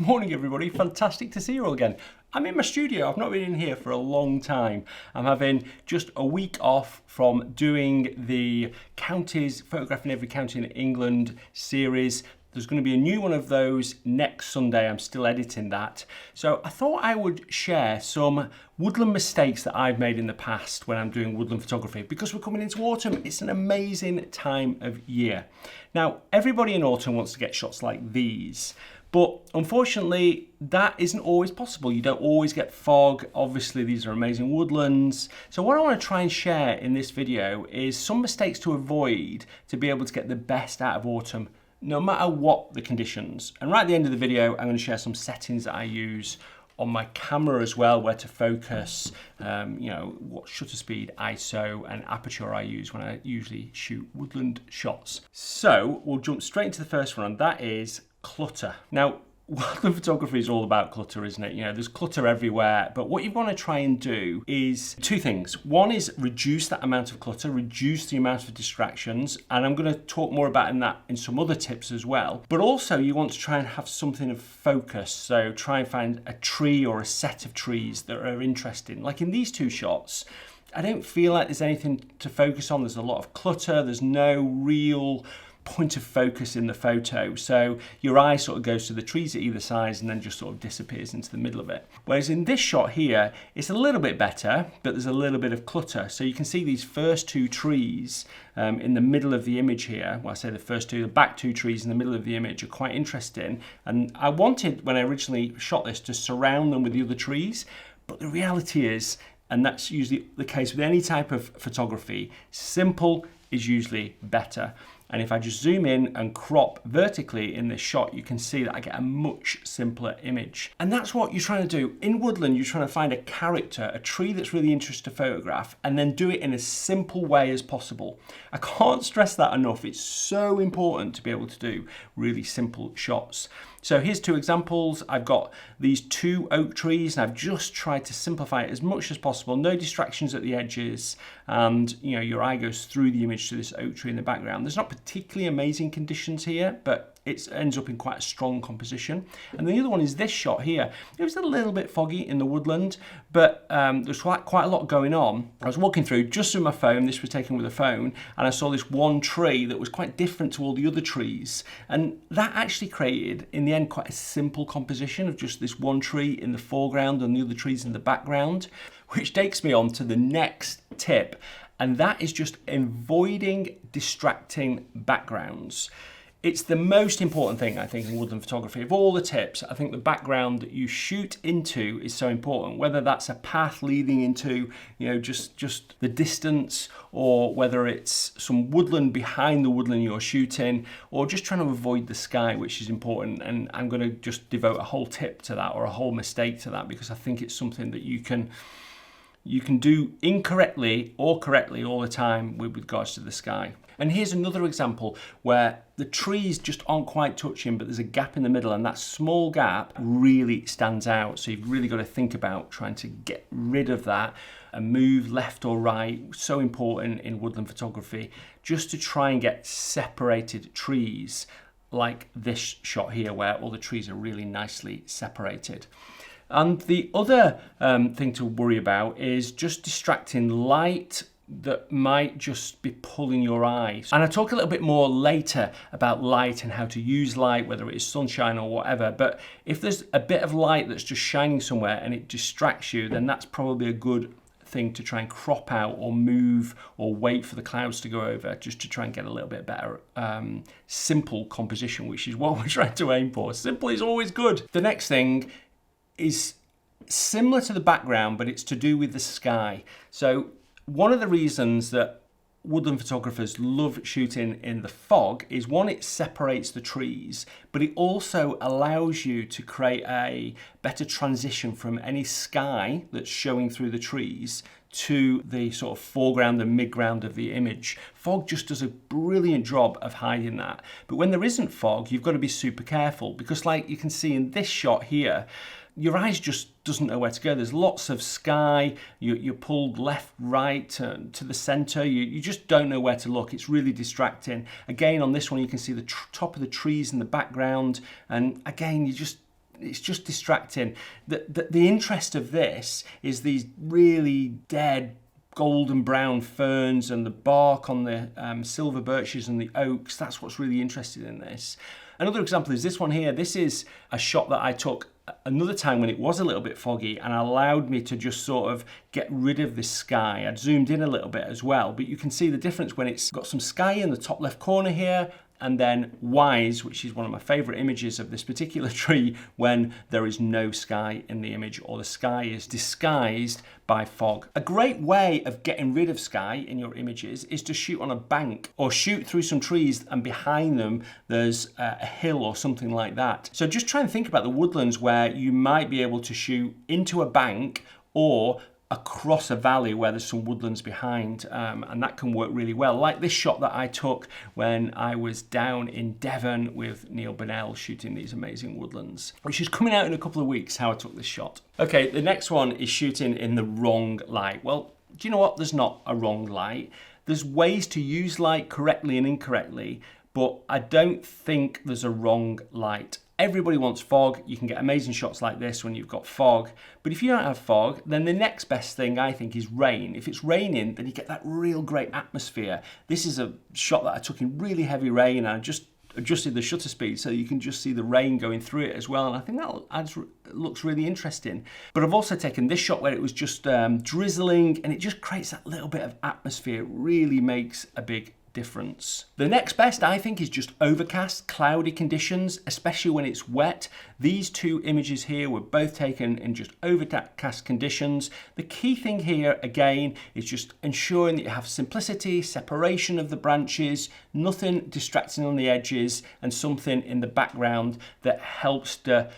Morning everybody, fantastic to see you all again. I'm in my studio, I've not been in here for a long time. I'm having just a week off from doing the counties, photographing every county in England series. There's going to be a new one of those next Sunday. I'm still editing that. So I thought I would share some woodland mistakes that I've made in the past when I'm doing woodland photography, because we're coming into autumn. It's an amazing time of year. Now, everybody in autumn wants to get shots like these, but unfortunately, that isn't always possible. You don't always get fog. Obviously, these are amazing woodlands. So what I want to try and share in this video is some mistakes to avoid to be able to get the best out of autumn, no matter what the conditions. And right at the end of the video, I'm going to share some settings that I use on my camera as well, where to focus, what shutter speed, ISO and aperture I use when I usually shoot woodland shots. So we'll jump straight into the first one, and that is clutter. Now, woodland photography is all about clutter, isn't it? You know, there's clutter everywhere, but what you want to try and do is two things. One is reduce that amount of clutter, reduce the amount of distractions, and I'm going to talk more about that in some other tips as well. But also you want to try and have something of focus, so try and find a tree or a set of trees that are interesting. Like in these two shots, I don't feel like there's anything to focus on. There's a lot of clutter, there's no real point of focus in the photo, so your eye sort of goes to the trees at either side and then just sort of disappears into the middle of it. Whereas in this shot here, it's a little bit better, but there's a little bit of clutter. So you can see these first two trees in the middle of the image here. Well, I say the first two, the back two trees in the middle of the image are quite interesting, and I wanted, when I originally shot this, to surround them with the other trees, but the reality is, and that's usually the case with any type of photography, simple is usually better. And if I just zoom in and crop vertically in this shot, you can see that I get a much simpler image. And that's what you're trying to do. In woodland, you're trying to find a character, a tree that's really interesting to photograph, and then do it in a simple way as possible. I can't stress that enough. It's so important to be able to do really simple shots. So here's two examples. I've got these two oak trees, and I've just tried to simplify it as much as possible. No distractions at the edges, and your eye goes through the image to this oak tree in the background. There's not particularly amazing conditions here, but it ends up in quite a strong composition. And the other one is this shot here. It was a little bit foggy in the woodland, but there's quite a lot going on. I was walking through just with my phone, this was taken with a phone, and I saw this one tree that was quite different to all the other trees. And that actually created, in the end, quite a simple composition of just this one tree in the foreground and the other trees in the background, which takes me on to the next tip, and that is just avoiding distracting backgrounds. It's the most important thing, I think, in woodland photography. Of all the tips, I think the background that you shoot into is so important, whether that's a path leading into, just the distance, or whether it's some woodland behind the woodland you're shooting, or just trying to avoid the sky, which is important. And I'm going to just devote a whole tip to that, or a whole mistake to that, because I think it's something that you can do incorrectly or correctly all the time with regards to the sky. And here's another example where the trees just aren't quite touching, but there's a gap in the middle, and that small gap really stands out. So you've really got to think about trying to get rid of that and move left or right. So important in woodland photography, just to try and get separated trees, like this shot here, where all the trees are really nicely separated. And the other thing to worry about is just distracting light that might just be pulling your eyes. And I'll talk a little bit more later about light and how to use light, whether it is sunshine or whatever. But if there's a bit of light that's just shining somewhere and it distracts you, then that's probably a good thing to try and crop out or move or wait for the clouds to go over, just to try and get a little bit better simple composition, which is what we're trying to aim for. Simple is always good. The next thing is similar to the background, but it's to do with the sky. So one of the reasons that woodland photographers love shooting in the fog is, one, it separates the trees, but it also allows you to create a better transition from any sky that's showing through the trees to the sort of foreground and midground of the image. Fog just does a brilliant job of hiding that. But when there isn't fog, you've got to be super careful, because like you can see in this shot here, your eyes just doesn't know where to go. There's lots of sky, you're pulled left, right, to the center. You just don't know where to look. It's really distracting. Again, on this one, you can see the top of the trees in the background. And again, it's just distracting. The interest of this is these really dead golden brown ferns and the bark on the silver birches and the oaks. That's what's really interesting in this. Another example is this one here. This is a shot that I took another time when it was a little bit foggy and allowed me to just sort of get rid of this sky. I'd zoomed in a little bit as well, but you can see the difference when it's got some sky in the top left corner here, and then wise, which is one of my favorite images of this particular tree, when there is no sky in the image or the sky is disguised by fog. A great way of getting rid of sky in your images is to shoot on a bank or shoot through some trees and behind them there's a hill or something like that. So just try and think about the woodlands where you might be able to shoot into a bank or across a valley where there's some woodlands behind, and that can work really well. Like this shot that I took when I was down in Devon with Neil Burnell shooting these amazing woodlands, which is coming out in a couple of weeks, how I took this shot. Okay, the next one is shooting in the wrong light. Well, do you know what? There's not a wrong light. There's ways to use light correctly and incorrectly, but I don't think there's a wrong light. Everybody wants fog. You can get amazing shots like this when you've got fog. But if you don't have fog, then the next best thing I think is rain. If it's raining, then you get that real great atmosphere. This is a shot that I took in really heavy rain, and I just adjusted the shutter speed so you can just see the rain going through it as well. And I think that looks really interesting. But I've also taken this shot where it was just drizzling, and it just creates that little bit of atmosphere. It really makes a big difference. The next best, I think, is just overcast, cloudy conditions, especially when it's wet. These two images here were both taken in just overcast conditions. The key thing here, again, is just ensuring that you have simplicity, separation of the branches, nothing distracting on the edges, and something in the background that helps to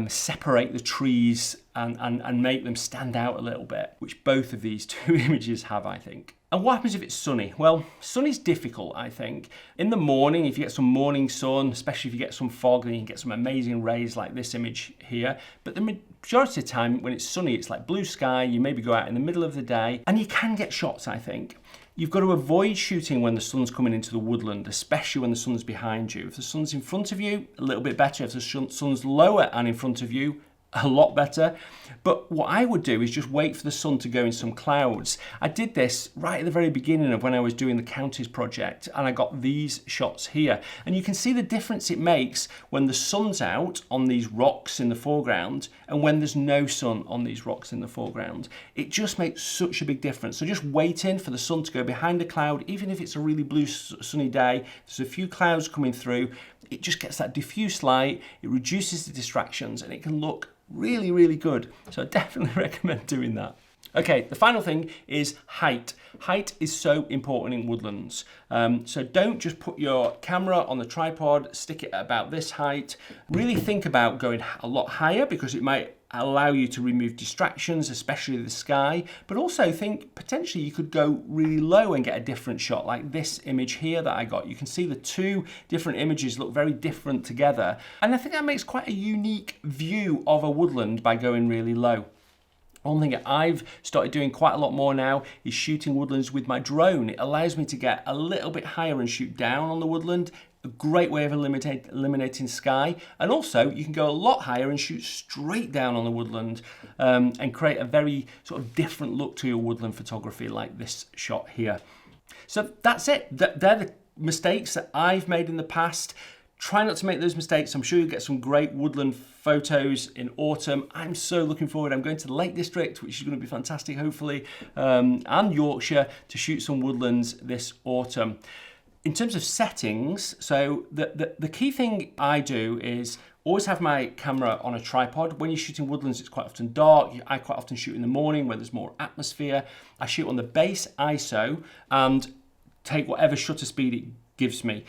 separate the trees and make them stand out a little bit, which both of these two images have, I think. And what happens if it's sunny? Well, sun is difficult, I think. In the morning, if you get some morning sun, especially if you get some fog, then you can get some amazing rays like this image here. But the majority of the time, when it's sunny, it's like blue sky. You maybe go out in the middle of the day, and you can get shots, I think. You've got to avoid shooting when the sun's coming into the woodland, especially when the sun's behind you. If the sun's in front of you, a little bit better. If the sun's lower and in front of you, a lot better. But what I would do is just wait for the sun to go in some clouds. I did this right at the very beginning of when I was doing the counties project, and I got these shots here. And you can see the difference it makes when the sun's out on these rocks in the foreground and when there's no sun on these rocks in the foreground. It just makes such a big difference. So just waiting for the sun to go behind a cloud, even if it's a really blue sunny day, there's a few clouds coming through, it just gets that diffuse light, it reduces the distractions, and it can look really, really good. So I definitely recommend doing that. Okay, the final thing is height. Height is so important in woodlands. So don't just put your camera on the tripod, stick it at about this height. Really think about going a lot higher because it might allow you to remove distractions, especially the sky, but also think potentially you could go really low and get a different shot like this image here that I got. You can see the two different images look very different together. And I think that makes quite a unique view of a woodland by going really low. One thing I've started doing quite a lot more now is shooting woodlands with my drone. It allows me to get a little bit higher and shoot down on the woodland. A great way of eliminating sky. And also you can go a lot higher and shoot straight down on the woodland and create a very sort of different look to your woodland photography like this shot here. So that's it. They're the mistakes that I've made in the past. Try not to make those mistakes. I'm sure you'll get some great woodland photos in autumn. I'm so looking forward. I'm going to the Lake District, which is going to be fantastic, hopefully, and Yorkshire to shoot some woodlands this autumn. In terms of settings, so the key thing I do is always have my camera on a tripod. When you're shooting woodlands, it's quite often dark. I quite often shoot in the morning where there's more atmosphere. I shoot on the base ISO and take whatever shutter speed it gives me.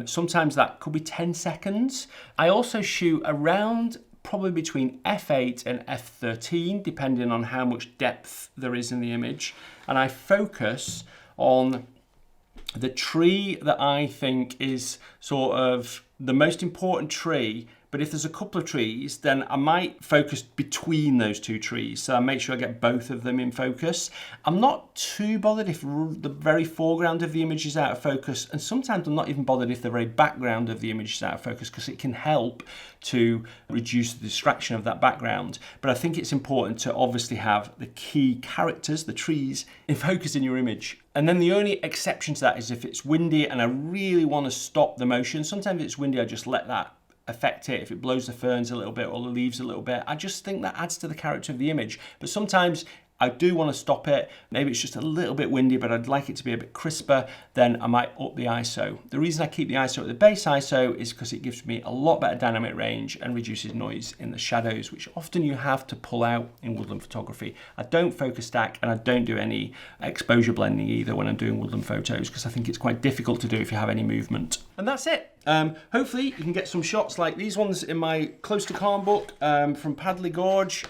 Sometimes that could be 10 seconds. I also shoot around probably between f8 and f13, depending on how much depth there is in the image. And I focus on the tree that I think is sort of the most important tree But if there's a couple of trees, then I might focus between those two trees. So I make sure I get both of them in focus. I'm not too bothered if the very foreground of the image is out of focus. And sometimes I'm not even bothered if the very background of the image is out of focus, because it can help to reduce the distraction of that background. But I think it's important to obviously have the key characters, the trees, in focus in your image. And then the only exception to that is if it's windy and I really want to stop the motion. Sometimes if it's windy, I just let that affect it. If it blows the ferns a little bit or the leaves a little bit, I just think that adds to the character of the image. But sometimes I do want to stop it. Maybe it's just a little bit windy, but I'd like it to be a bit crisper. Then I might up the ISO. The reason I keep the ISO at the base ISO is because it gives me a lot better dynamic range and reduces noise in the shadows, which often you have to pull out in woodland photography. I don't focus stack and I don't do any exposure blending either when I'm doing woodland photos, because I think it's quite difficult to do if you have any movement. And that's it. Hopefully you can get some shots like these ones in my Close to Calm book from Padley Gorge.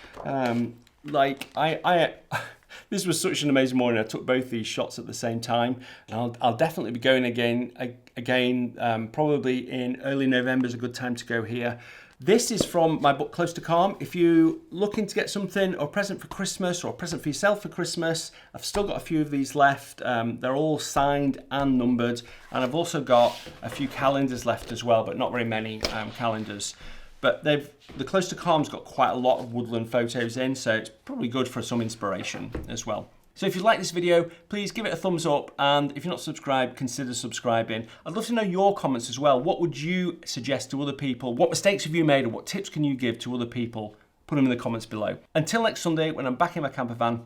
This was such an amazing morning. I took both these shots at the same time. And I'll definitely be going again, probably in early November is a good time to go here. This is from my book Close to Calm. If you're looking to get something or a present for Christmas or a present for yourself for Christmas, I've still got a few of these left. They're all signed and numbered. And I've also got a few calendars left as well, but not very many calendars. But the Close to Calm's got quite a lot of woodland photos in, so it's probably good for some inspiration as well. So if you like this video, please give it a thumbs up, and if you're not subscribed, consider subscribing. I'd love to know your comments as well. What would you suggest to other people? What mistakes have you made, or what tips can you give to other people? Put them in the comments below. Until next Sunday, when I'm back in my camper van,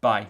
bye.